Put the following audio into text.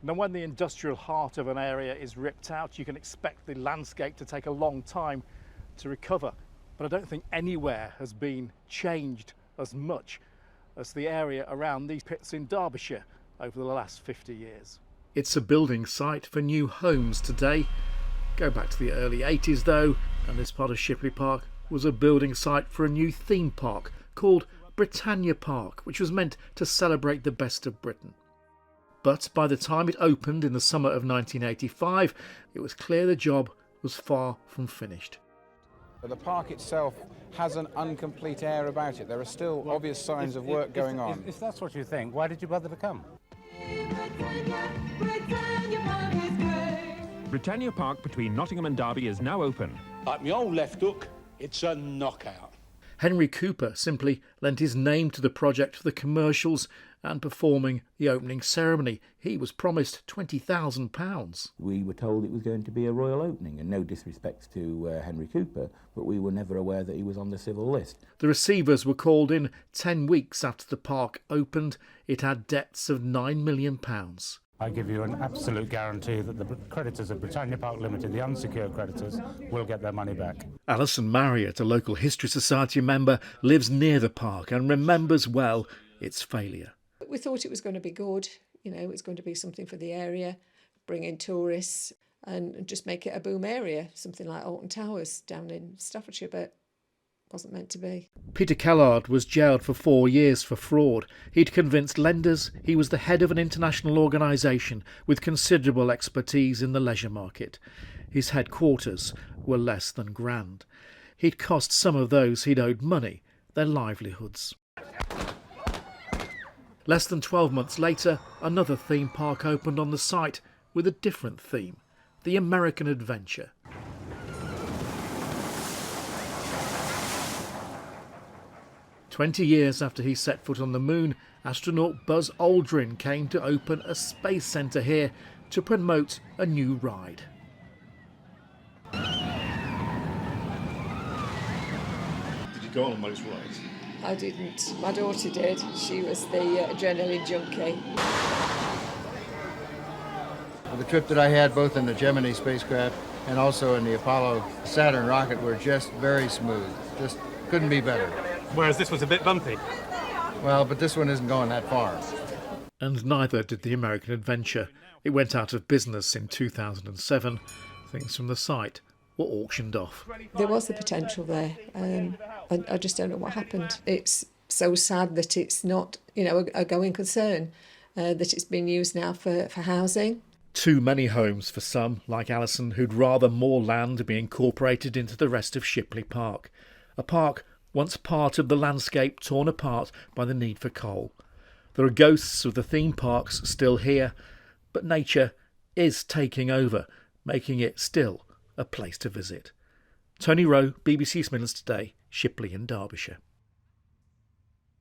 Now, when the industrial heart of an area is ripped out, you can expect the landscape to take a long time to recover. But I don't think anywhere has been changed as much as the area around these pits in Derbyshire over the last 50 years. It's a building site for new homes today. Go back to the early 80s though, and this part of Shipley Park was a building site for a new theme park called Britannia Park, which was meant to celebrate the best of Britain. But by the time it opened in the summer of 1985, it was clear the job was far from finished. The park itself has an incomplete air about it. There are still obvious signs of work going on. If that's what you think, why did you bother to come? Britannia Park between Nottingham and Derby is now open. Like my old left hook, it's a knockout. Henry Cooper simply lent his name to the project for the commercials and performing the opening ceremony. He was promised £20,000. We were told it was going to be a royal opening, and no disrespect to Henry Cooper, but we were never aware that he was on the civil list. The receivers were called in 10 weeks after the park opened. It had debts of £9 million. I give you an absolute guarantee that the creditors of Britannia Park Limited, the unsecured creditors, will get their money back. Alyson Marriott, a local History Society member, lives near the park and remembers well its failure. We thought it was going to be good, it was going to be something for the area, bring in tourists and just make it a boom area, something like Alton Towers down in Staffordshire, but wasn't meant to be. Peter Kellard was jailed for 4 years for fraud. He'd convinced lenders he was the head of an international organisation with considerable expertise in the leisure market. His headquarters were less than grand. He'd cost some of those he'd owed money their livelihoods. Less than 12 months later, another theme park opened on the site with a different theme, the American Adventure. "20 years after he set foot on the moon, astronaut Buzz Aldrin came to open a space centre here to promote a new ride. Did you go on most rides? I didn't. My daughter did. She was the adrenaline junkie. The trip that I had both in the Gemini spacecraft and also in the Apollo Saturn rocket were just very smooth. Just couldn't be better. Whereas this was a bit bumpy. Well, but this one isn't going that far. And neither did the American Adventure. It went out of business in 2007. Things from the site were auctioned off. There was the potential there. I just don't know what happened. It's so sad that it's not, a going concern, that it's been used now for housing. Too many homes for some, like Alyson, who'd rather more land be incorporated into the rest of Shipley Park. A park once part of the landscape torn apart by the need for coal. There are ghosts of the theme parks still here, but nature is taking over, making it still a place to visit. Tony Rowe, BBC Midlands Today, Shipley in Derbyshire.